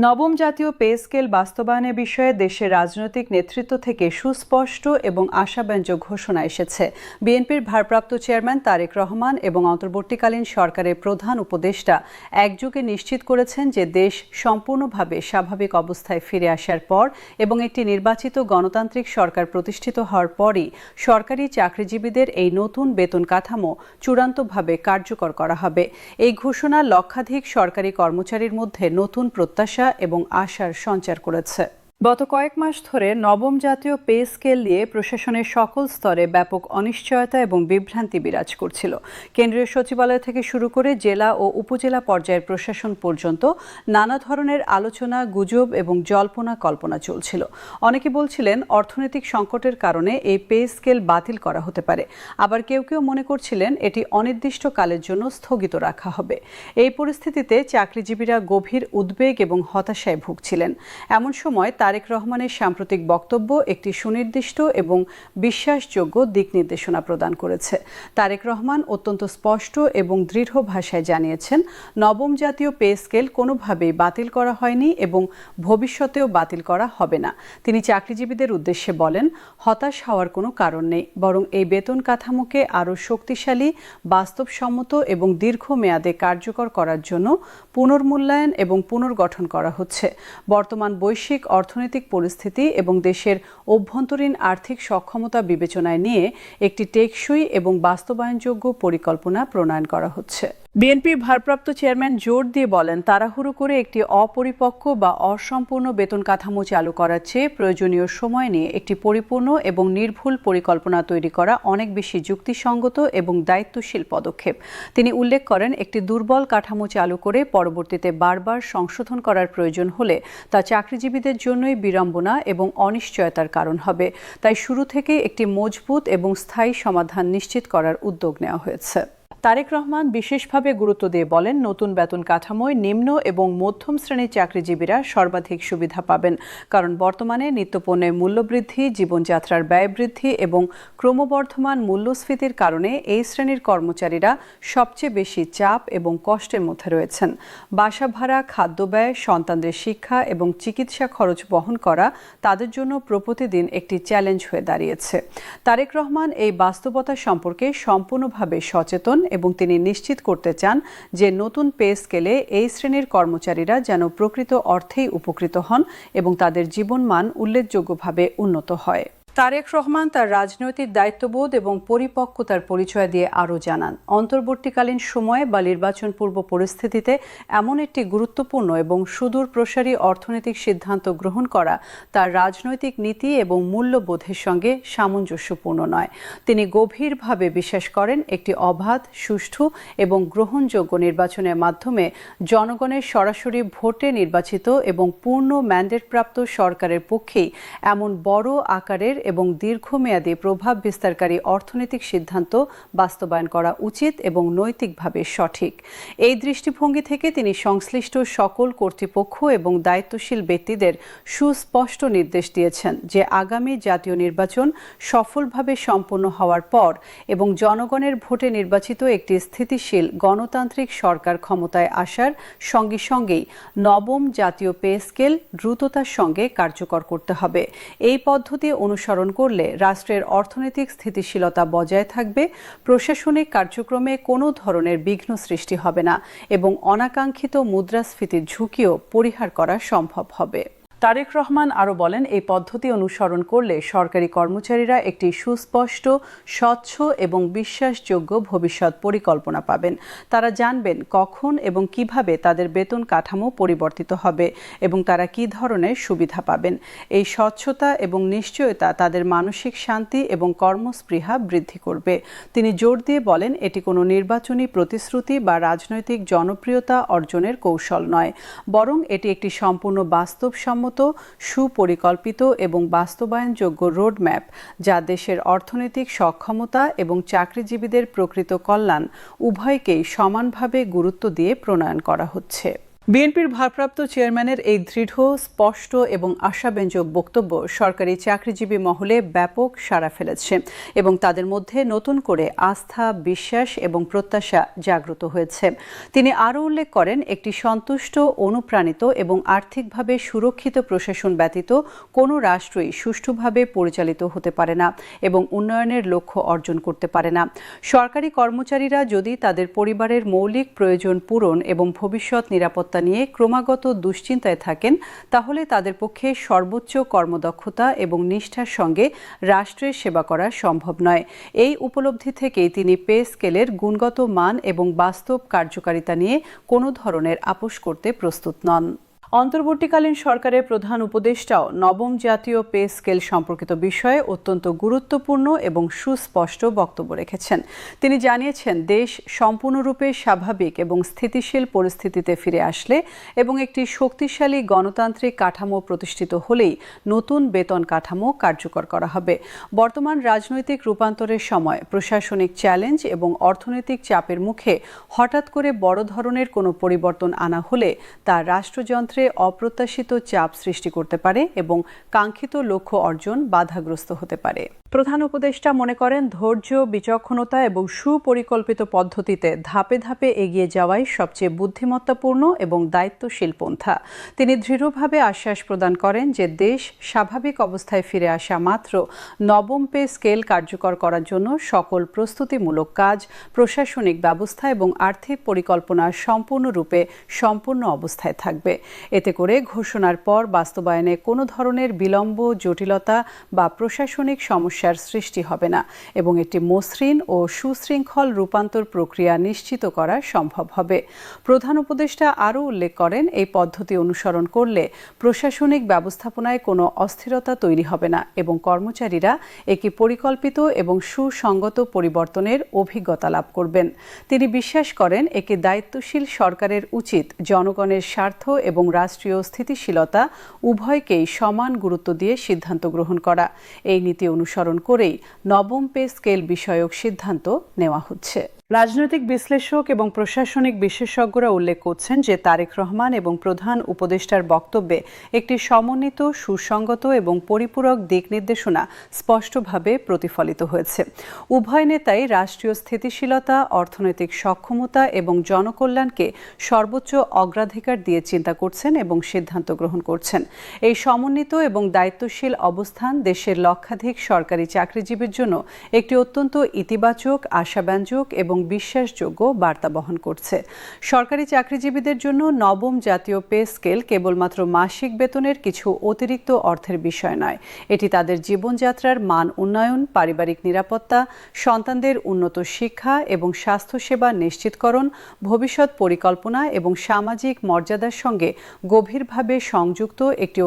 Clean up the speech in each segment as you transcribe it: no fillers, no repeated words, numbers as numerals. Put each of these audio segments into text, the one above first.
নবম জাতীয় pay scale বাস্তবায়নের বিষয়ে দেশের রাজনৈতিক নেতৃত্ব থেকে সুস্পষ্ট এবং আশাব্যঞ্জক ঘোষণা এসেছে। বিএনপির ভারপ্রাপ্ত চেয়ারম্যান তারেক রহমান এবং অন্তর্বর্তীকালীন সরকারের প্রধান উপদেষ্টা একযোগে নিশ্চিত করেছেন যে দেশ সম্পূর্ণভাবে স্বাভাবিক অবস্থায় ফিরে আসার পর এবং একটি নির্বাচিত গণতান্ত্রিক সরকার প্রতিষ্ঠিত হওয়ার পরই সরকারি চাকরিজীবীদের এই নতুন বেতন কাঠামো চূড়ান্তভাবে কার্যকর করা হবে। এই ঘোষণা লক্ষাধিক সরকারি কর্মচারীর মধ্যে নতুন প্রত্যাশা এবং আশার সঞ্চার করেছে। গত কয়েক মাস ধরে নবম জাতীয় পে স্কেল নিয়ে প্রশাসনের সকল স্তরে ব্যাপক অনিশ্চয়তা এবং বিভ্রান্তি বিরাজ করছিল। কেন্দ্রীয় সচিবালয় থেকে শুরু করে জেলা ও উপজেলা পর্যায়ের প্রশাসন পর্যন্ত নানা ধরনের আলোচনা, গুজব এবং জল্পনা কল্পনা চলছিল। অনেকে বলছিলেন অর্থনৈতিক সংকটের কারণে এই পে স্কেল বাতিল করা হতে পারে, আবার কেউ কেউ মনে করছিলেন এটি অনির্দিষ্টকালের জন্য স্থগিত রাখা হবে। এই পরিস্থিতিতে চাকরিজীবীরা গভীর উদ্বেগ এবং হতাশায় ভুগছিলেন। এমন সময় তারেক রহমানের সাম্প্রতিক বক্তব্য একটি সুনির্দিষ্ট এবং বিশ্বাসযোগ্য দিক নির্দেশনা প্রদান করেছে। তারেক রহমান অত্যন্ত স্পষ্ট এবং দৃঢ় ভাষায় জানিয়েছেন, নবম জাতীয় পে স্কেল কোনোভাবেই বাতিল করা হয়নি এবং ভবিষ্যতেও বাতিল করা হবে না। তিনি চাকরিজীবীদের উদ্দেশ্যে বলেন, হতাশ হওয়ার কোনো কারণ নেই, বরং এই বেতন কাঠামোকে আরও শক্তিশালী, বাস্তবসম্মত এবং দীর্ঘমেয়াদে কার্যকর করার জন্য পুনর্মূল্যায়ন এবং পুনর্গঠন করা হচ্ছে। বর্তমান বৈশ্বিক অর্থনৈতিক পরিস্থিতি এবং দেশের অভ্যন্তরীণ আর্থিক সক্ষমতা বিবেচনায় নিয়ে একটি টেকসই এবং বাস্তবায়নযোগ্য পরিকল্পনা প্রণয়ন করা হচ্ছে। বিএনপির ভারপ্রাপ্ত চেয়ারম্যান জোর দিয়ে বলেন, তাড়াহুড়ো করে একটি অপরিপক্ক বা অসম্পূর্ণ বেতন কাঠামো চালু করার চেয়ে প্রয়োজনীয় সময় নিয়ে একটি পরিপূর্ণ এবং নির্ভুল পরিকল্পনা তৈরি করা অনেক বেশি যুক্তিসঙ্গত এবং দায়িত্বশীল পদক্ষেপ। তিনি উল্লেখ করেন, একটি দুর্বল কাঠামো চালু করে পরবর্তীতে বারবার সংশোধন করার প্রয়োজন হলে তা চাকরিজীবীদের জন্যই বিড়ম্বনা এবং অনিশ্চয়তার কারণ হবে। তাই শুরু থেকে একটি মজবুত এবং স্থায়ী সমাধান নিশ্চিত করার উদ্যোগ নেওয়া হয়েছে। তারেক রহমান বিশেষভাবে গুরুত্ব দিয়ে বলেন, নতুন বেতন কাঠামোয় নিম্ন এবং মধ্যম শ্রেণীর চাকরিজীবীরা সর্বাধিক সুবিধা পাবেন, কারণ বর্তমানে নিত্যপণ্যের মূল্যবৃদ্ধি, জীবনযাত্রার ব্যয় বৃদ্ধি এবং ক্রমবর্ধমান মূল্যস্ফীতির কারণে এই শ্রেণীর কর্মচারীরা সবচেয়ে বেশি চাপ এবং কষ্টের মধ্যে রয়েছেন। বাসা ভাড়া, খাদ্য ব্যয়, সন্তানদের শিক্ষা এবং চিকিৎসা খরচ বহন করা তাদের জন্য প্রতিদিন একটি চ্যালেঞ্জ হয়ে দাঁড়িয়েছে। তারেক রহমান এই বাস্তবতা সম্পর্কে সম্পূর্ণভাবে সচেতন এবং তিনি নিশ্চিত করতে চান যে নতুন পে স্কেলে এই শ্রেণীর কর্মচারীরা যেন প্রকৃত অর্থেই উপকৃত হন এবং তাদের জীবনমান উল্লেখযোগ্যভাবে উন্নত হয়। তারেক রহমান তার রাজনৈতিক দায়িত্ববোধ এবং পরিপক্কতার পরিচয় দিয়ে আরও জানান, অন্তর্বর্তীকালীন সময়ে বা নির্বাচন পূর্ব পরিস্থিতিতে এমন একটি গুরুত্বপূর্ণ এবং সুদূর প্রসারী অর্থনৈতিক সিদ্ধান্ত গ্রহণ করা তার রাজনৈতিক নীতি এবং মূল্যবোধের সঙ্গে সামঞ্জস্যপূর্ণ নয়। তিনি গভীরভাবে বিশ্বাস করেন, একটি অবাধ, সুষ্ঠু এবং গ্রহণযোগ্য নির্বাচনের মাধ্যমে জনগণের সরাসরি ভোটে নির্বাচিত এবং পূর্ণ ম্যান্ডেটপ্রাপ্ত সরকারের পক্ষেই এমন বড় আকারের এবং দীর্ঘমেয়াদী প্রভাব বিস্তারকারী অর্থনৈতিক সিদ্ধান্ত বাস্তবায়ন করা উচিত এবং নৈতিকভাবে সঠিক। এই দৃষ্টিভঙ্গি থেকে তিনি সংশ্লিষ্ট সকল কর্তৃপক্ষ এবং দায়িত্বশীল ব্যক্তিদের সুস্পষ্ট নির্দেশ দিয়েছেন যে আগামী জাতীয় নির্বাচন সফলভাবে সম্পন্ন হওয়ার পর এবং জনগণের ভোটে নির্বাচিত একটি স্থিতিশীল গণতান্ত্রিক সরকার ক্ষমতায় আসার সঙ্গে সঙ্গেই নবম জাতীয় পে স্কেল দ্রুততার সঙ্গে কার্যকর করতে হবে। এই পদ্ধতি অনুসরণ করলে রাষ্ট্রের অর্থনৈতিক স্থিতিশীলতা বজায় থাকবে, প্রশাসনিক কার্যক্রমে কোনো ধরনের বিঘ্ন সৃষ্টি হবে না এবং অনাকাঙ্ক্ষিত মুদ্রাস্ফীতির ঝুঁকিও পরিহার করা সম্ভব হবে। তারেক রহমান আরও বলেন, এই পদ্ধতি অনুসরণ করলে সরকারি কর্মচারীরা একটি সুস্পষ্ট, স্বচ্ছ এবং বিশ্বাসযোগ্য ভবিষ্যৎ পরিকল্পনা পাবেন। তারা জানবেন কখন এবং কিভাবে তাদের বেতন কাঠামো পরিবর্তিত হবে এবং তারা কী ধরনের সুবিধা পাবেন। এই স্বচ্ছতা এবং নিশ্চয়তা তাদের মানসিক শান্তি এবং কর্মস্পৃহা বৃদ্ধি করবে। তিনি জোর দিয়ে বলেন, এটি কোনো নির্বাচনী প্রতিশ্রুতি বা রাজনৈতিক জনপ্রিয়তা অর্জনের কৌশল নয়, বরং এটি একটি সম্পূর্ণ বাস্তবসম্মত, সুপরিকল্পিত এবং বাস্তবায়নযোগ্য রোডম্যাপ, যা দেশের অর্থনৈতিক সক্ষমতা এবং চাকরিজীবীদের প্রকৃত কল্যাণ উভয়কেই সমানভাবে গুরুত্ব দিয়ে প্রণয়ন করা হচ্ছে। বিএনপির ভারপ্রাপ্ত চেয়ারম্যানের এই দৃঢ়, স্পষ্ট এবং আশাব্যঞ্জক বক্তব্য সরকারি চাকরিজীবী মহলে ব্যাপক সাড়া ফেলেছে এবং তাদের মধ্যে নতুন করে আস্থা, বিশ্বাস এবং প্রত্যাশা জাগ্রত হয়েছে। তিনি আরও উল্লেখ করেন, একটি সন্তুষ্ট, অনুপ্রাণিত এবং আর্থিকভাবে সুরক্ষিত প্রশাসন ব্যতীত কোনো রাষ্ট্রই সুষ্ঠুভাবে পরিচালিত হতে পারে না এবং উন্নয়নের লক্ষ্য অর্জন করতে পারে না। সরকারি কর্মচারীরা যদি তাদের পরিবারের মৌলিক প্রয়োজন পূরণ এবং ভবিষ্যৎ নিরাপত্তা নিয়ে ক্রমাগত দুশ্চিন্তায় থাকেন, তাহলে তাদের পক্ষে সর্বোচ্চ কর্মদক্ষতা এবং নিষ্ঠার সঙ্গে রাষ্ট্রের সেবা করা সম্ভব নয়। এই উপলব্ধি থেকেই তিনি পে স্কেলের গুণগত মান এবং বাস্তব কার্যকারিতা নিয়ে কোনো ধরনের আপোস করতে প্রস্তুত নন। অন্তর্বর্তীকালীন সরকারের প্রধান উপদেষ্টাও নবম জাতীয় পে স্কেল সম্পর্কিত বিষয়ে অত্যন্ত গুরুত্বপূর্ণ এবং সুস্পষ্ট বক্তব্য রেখেছেন। তিনি জানিয়েছেন, দেশ সম্পূর্ণরূপে স্বাভাবিক এবং স্থিতিশীল পরিস্থিতিতে ফিরে আসলে এবং একটি শক্তিশালী গণতান্ত্রিক কাঠামো প্রতিষ্ঠিত হলেই নতুন বেতন কাঠামো কার্যকর করা হবে। বর্তমান রাজনৈতিক রূপান্তরের সময় প্রশাসনিক চ্যালেঞ্জ এবং অর্থনৈতিক চাপের মুখে হঠাৎ করে বড় ধরনের কোনো পরিবর্তন আনা হলে তা রাষ্ট্রযন্ত্রে অপ্রত্যাশিত চাপ সৃষ্টি করতে পারে এবং কাঙ্ক্ষিত লক্ষ্য অর্জন বাধাগ্রস্ত হতে পারে। প্রধান উপদেষ্টা মনে করেন, ধৈর্য, বিচক্ষণতা এবং সুপরিকল্পিত পদ্ধতিতে ধাপে ধাপে এগিয়ে যাওয়াই সবচেয়ে বুদ্ধিমত্তাপূর্ণ এবং দায়িত্বশীল পন্থা। তিনি দৃঢ়ভাবে আশ্বাস প্রদান করেন যে দেশ স্বাভাবিক অবস্থায় ফিরে আসা মাত্র নবম পে স্কেল কার্যকর করার জন্য সকল প্রস্তুতিমূলক কাজ, প্রশাসনিক ব্যবস্থা এবং আর্থিক পরিকল্পনা সম্পূর্ণরূপে সম্পূর্ণ অবস্থায় থাকবে। এতে করে ঘোষণার পর বাস্তবায়নে কোনো ধরনের বিলম্ব, জটিলতা বা প্রশাসনিক সমস্যার সৃষ্টি হবে না এবং একটি মসৃণ ও সুশৃঙ্খল রূপান্তর প্রক্রিয়া নিশ্চিত করা সম্ভব হবে। প্রধান উপদেষ্টা আরও উল্লেখ করেন, এই পদ্ধতি অনুসরণ করলে প্রশাসনিক ব্যবস্থাপনায় কোনো অস্থিরতা তৈরি হবে না এবং কর্মচারীরা একটি পরিকল্পিত এবং সুসংগত পরিবর্তনের অভিজ্ঞতা লাভ করবেন। তিনি বিশ্বাস করেন, একটি দায়িত্বশীল সরকারের উচিত জনগণের স্বার্থ এবং রাষ্ট্রীয় স্থিতিশীলতা উভয়কেই সমান গুরুত্ব দিয়ে সিদ্ধান্ত গ্রহণ করা। এই নীতি অনুসরণ করেই নবম পে স্কেল বিষয়ক সিদ্ধান্ত নেওয়া হচ্ছে। রাজনৈতিক বিশ্লেষক এবং প্রশাসনিক বিশেষজ্ঞরা উল্লেখ করছেন যে তারেক রহমান এবং প্রধান উপদেষ্টার বক্তব্যে একটি সমন্বিত, সুসংগত এবং পরিপূরক দিক নির্দেশনা স্পষ্টভাবে প্রতিফলিত হয়েছে। উভয় নেতাই রাষ্ট্রীয় স্থিতিশীলতা, অর্থনৈতিক সক্ষমতা এবং জনকল্যাণকে সর্বোচ্চ অগ্রাধিকার দিয়ে চিন্তা করছেন এবং সিদ্ধান্ত গ্রহণ করছেন। এই সমন্বিত এবং দায়িত্বশীল অবস্থান দেশের লক্ষাধিক সরকারি চাকরিজীবীর জন্য একটি অত্যন্ত ইতিবাচক, আশাব্যঞ্জক এবং বিশ্বাসযোগ্য বার্তা বহন করছে। সরকারি চাকরিজীবীদের জন্য নবম জাতীয় পে স্কেল কেবলমাত্র মাসিক বেতনের কিছু অতিরিক্ত অর্থের বিষয় নয়। এটি তাদের জীবনযাত্রার মান উন্নয়ন, পারিবারিক নিরাপত্তা, সন্তানদের উন্নত শিক্ষা এবং স্বাস্থ্যসেবা নিশ্চিতকরণ, ভবিষ্যৎ পরিকল্পনা এবং সামাজিক মর্যাদার সঙ্গে গভীরভাবে সংযুক্ত একটি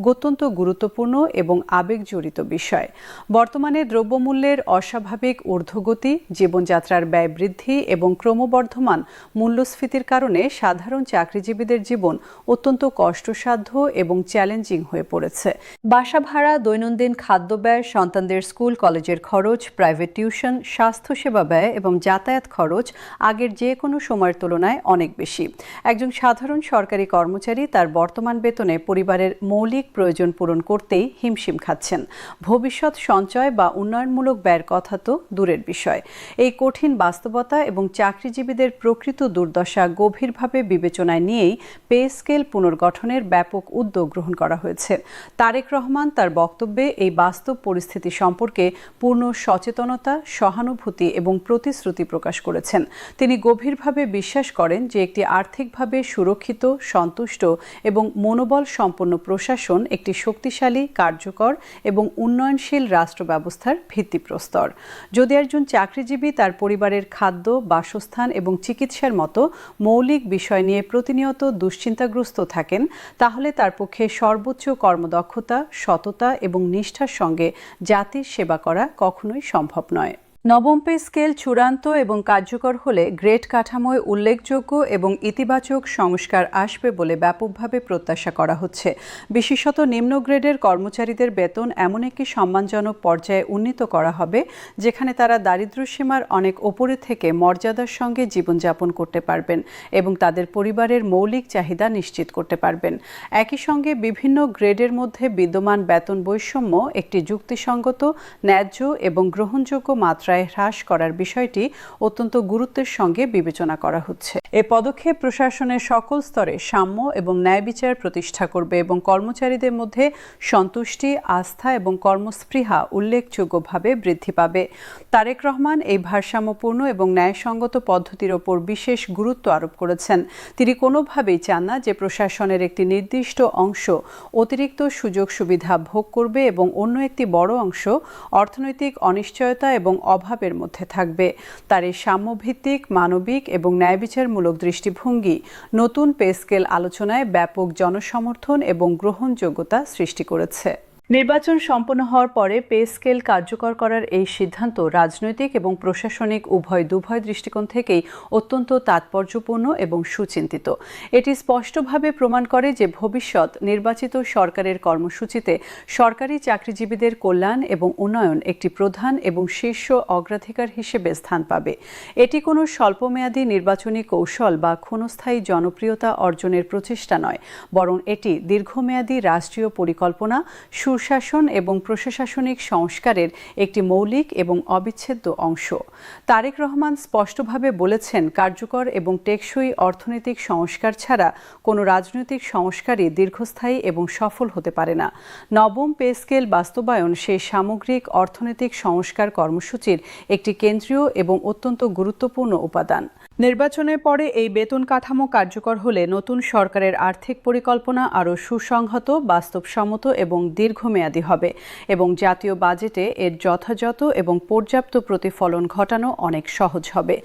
অত্যন্ত গুরুত্বপূর্ণ এবং আবেগজড়িত বিষয়। বর্তমানে দ্রব্যমূল্যের অস্বাভাবিক ঊর্ধ্বগতি, জীবনযাত্রার ব্যয় বৃদ্ধি এবং ক্রমবর্ধমান মূল্যস্ফীতির কারণে সাধারণ চাকরিজীবীদের জীবন অত্যন্ত কষ্টসাধ্য এবং চ্যালেঞ্জিং হয়ে পড়েছে। বাসা ভাড়া, দৈনন্দিন খাদ্য ব্যয়, সন্তানদের স্কুল কলেজের খরচ, প্রাইভেট টিউশন, স্বাস্থ্যসেবা ব্যয় এবং যাতায়াত খরচ আগের যে কোনো সময়ের তুলনায় অনেক বেশি। একজন সাধারণ সরকারি কর্মচারী তার বর্তমান বেতনে পরিবারের মৌলিক প্রয়োজন পূরণ করতেই হিমশিম খাচ্ছেন। ভবিষ্যৎ সঞ্চয় বা উন্নয়নমূলক ব্যয়ের কথা তো দূরের বিষয়। এই কঠিন বাস্তবতা এবং চাকরিজীবীদের প্রকৃত দুর্দশা গভীরভাবে বিবেচনায় নিয়েই পে স্কেল পুনর্গঠনের ব্যাপক উদ্যোগ গ্রহণ করা হয়েছে। তারেক রহমান তার বক্তব্যে এই বাস্তব পরিস্থিতি সম্পর্কে পূর্ণ সচেতনতা, সহানুভূতি এবং প্রতিশ্রুতি প্রকাশ করেছেন। তিনি গভীরভাবে বিশ্বাস করেন যে একটি আর্থিকভাবে সুরক্ষিত, সন্তুষ্ট এবং মনোবল সম্পন্ন প্রশাসন একটি শক্তিশালী, কার্যকর এবং উন্নয়নশীল রাষ্ট্র ব্যবস্থার ভিত্তিপ্রস্তর। যদি একজন চাকরিজীবী তার পরিবারের খাদ্য, বাসস্থান এবং চিকিৎসার মতো মৌলিক বিষয় নিয়ে প্রতিনিয়ত দুশ্চিন্তাগ্রস্ত থাকেন, তাহলে তার পক্ষে সর্বোচ্চ কর্মদক্ষতা, সততা এবং নিষ্ঠার সঙ্গে জাতির সেবা করা কখনোই সম্ভব নয়। নবম পে স্কেল চূড়ান্ত এবং কার্যকর হলে গ্রেড কাঠামোয় উল্লেখযোগ্য এবং ইতিবাচক সংস্কার আসবে বলে ব্যাপকভাবে প্রত্যাশা করা হচ্ছে। বিশেষত নিম্ন গ্রেডের কর্মচারীদের বেতন এমন একটি সম্মানজনক পর্যায়ে উন্নীত করা হবে যেখানে তারা দারিদ্র্যসীমার অনেক ওপরে থেকে মর্যাদার সঙ্গে জীবনযাপন করতে পারবেন এবং তাদের পরিবারের মৌলিক চাহিদা নিশ্চিত করতে পারবেন। একই সঙ্গে বিভিন্ন গ্রেডের মধ্যে বিদ্যমান বেতন বৈষম্য একটি যুক্তিসঙ্গত, ন্যায্য এবং গ্রহণযোগ্য মাত্রায় হ্রাস করার বিষয়টি অত্যন্ত গুরুত্বের সঙ্গে বিবেচনা করা হচ্ছে। এ পদক্ষেপ প্রশাসনের সকল স্তরে সাম্য এবং ন্যায় বিচার প্রতিষ্ঠা করবে এবং কর্মচারীদের মধ্যে সন্তুষ্টি, আস্থা এবং কর্মস্পৃহা উল্লেখযোগ্যভাবে বৃদ্ধি পাবে। তারেক রহমান এই ভারসাম্যপূর্ণ এবং ন্যায়সঙ্গত পদ্ধতির ওপর বিশেষ গুরুত্ব আরোপ করেছেন। তিনি কোনোভাবেই চান না যে প্রশাসনের একটি নির্দিষ্ট অংশ অতিরিক্ত সুযোগ সুবিধা ভোগ করবে এবং অন্য একটি বড় অংশ অর্থনৈতিক অনিশ্চয়তা এবং অভাবের মধ্যে থাকবে। তার এই সাম্যভিত্তিক, মানবিক এবং ন্যায়বিচারমূলক দৃষ্টিভঙ্গি নতুন পে স্কেল আলোচনায় ব্যাপক জনসমর্থন এবং গ্রহণযোগ্যতা সৃষ্টি করেছে। নির্বাচন সম্পন্ন হওয়ার পরে পে স্কেল কার্যকর করার এই সিদ্ধান্ত রাজনৈতিক এবং প্রশাসনিক দুভয় দৃষ্টিকোণ থেকেই অত্যন্ত তাৎপর্যপূর্ণ এবং সুচিন্তিত। এটি স্পষ্টভাবে প্রমাণ করে যে ভবিষ্যৎ নির্বাচিত সরকারের কর্মসূচিতে সরকারি চাকরিজীবীদের কল্যাণ এবং উন্নয়ন একটি প্রধান এবং শীর্ষ অগ্রাধিকার হিসেবে স্থান পাবে। এটি কোনো স্বল্পমেয়াদী নির্বাচনী কৌশল বা ক্ষণস্থায়ী জনপ্রিয়তা অর্জনের প্রচেষ্টা নয়, বরং এটি দীর্ঘমেয়াদী রাষ্ট্রীয় পরিকল্পনা, সুশাসন এবং প্রশাসনিক সংস্কারের একটি মৌলিক এবং অবিচ্ছেদ্য অংশ। তারেক রহমান স্পষ্টভাবে বলেছেন, কার্যকর এবং টেকসই অর্থনৈতিক সংস্কার ছাড়া কোনো রাজনৈতিক সংস্কারই দীর্ঘস্থায়ী এবং সফল হতে পারে না। নবম পে স্কেল বাস্তবায়ন সেই সামগ্রিক অর্থনৈতিক সংস্কার কর্মসূচির একটি কেন্দ্রীয় এবং অত্যন্ত গুরুত্বপূর্ণ উপাদান। নির্বাচনের পরে এই বেতন কাঠামো কার্যকর হলে নতুন সরকারের আর্থিক পরিকল্পনা আরও সুসংহত, বাস্তবসম্মত এবং দীর্ঘমেয়াদী হবে এবং জাতীয় বাজেটে এর যথাযথ এবং পর্যাপ্ত প্রতিফলন ঘটানো অনেক সহজ হবে।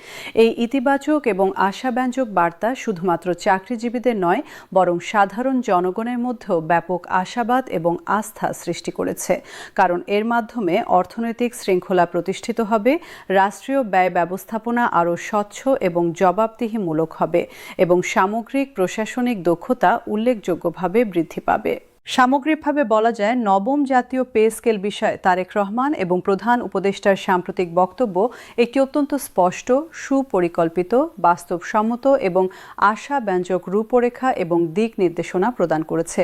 এই ইতিবাচক এবং আশাব্যঞ্জক বার্তা শুধুমাত্র চাকরিজীবীদের নয়, বরং সাধারণ জনগণের মধ্যেও ব্যাপক আশাবাদ এবং আস্থা সৃষ্টি করেছে। কারণ এর মাধ্যমে অর্থনৈতিক শৃঙ্খলা প্রতিষ্ঠিত হবে, রাষ্ট্রীয় ব্যয় ব্যবস্থাপনা আরও স্বচ্ছ এবং জবাবদিহিমূলক হবে এবং সামগ্রিক প্রশাসনিক দক্ষতা উল্লেখযোগ্যভাবে বৃদ্ধি পাবে। সামগ্রিকভাবে বলা যায়, নবম জাতীয় পে স্কেল বিষয়ে তারেক রহমান এবং প্রধান উপদেষ্টার সাম্প্রতিক বক্তব্য একটি অত্যন্ত স্পষ্ট, সুপরিকল্পিত, বাস্তবসম্মত এবং আশাব্যঞ্জক রূপরেখা এবং দিক নির্দেশনা প্রদান করেছে।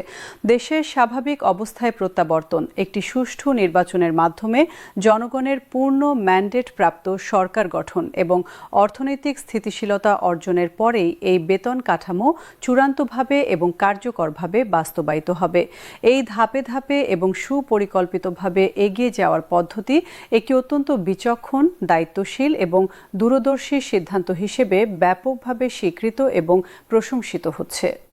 দেশের স্বাভাবিক অবস্থায় প্রত্যাবর্তন, একটি সুষ্ঠু নির্বাচনের মাধ্যমে জনগণের পূর্ণ ম্যান্ডেট প্রাপ্ত সরকার গঠন এবং অর্থনৈতিক স্থিতিশীলতা অর্জনের পরেই এই বেতন কাঠামো চূড়ান্তভাবে এবং কার্যকরভাবে বাস্তবায়িত হবে। এই ধাপে ধাপে এবং সুপরিকল্পিতভাবে এগিয়ে যাওয়ার পদ্ধতি একটি অত্যন্ত বিচক্ষণ, দায়িত্বশীল এবং দূরদর্শী সিদ্ধান্ত হিসেবে ব্যাপকভাবে স্বীকৃত এবং প্রশংসিত হচ্ছে।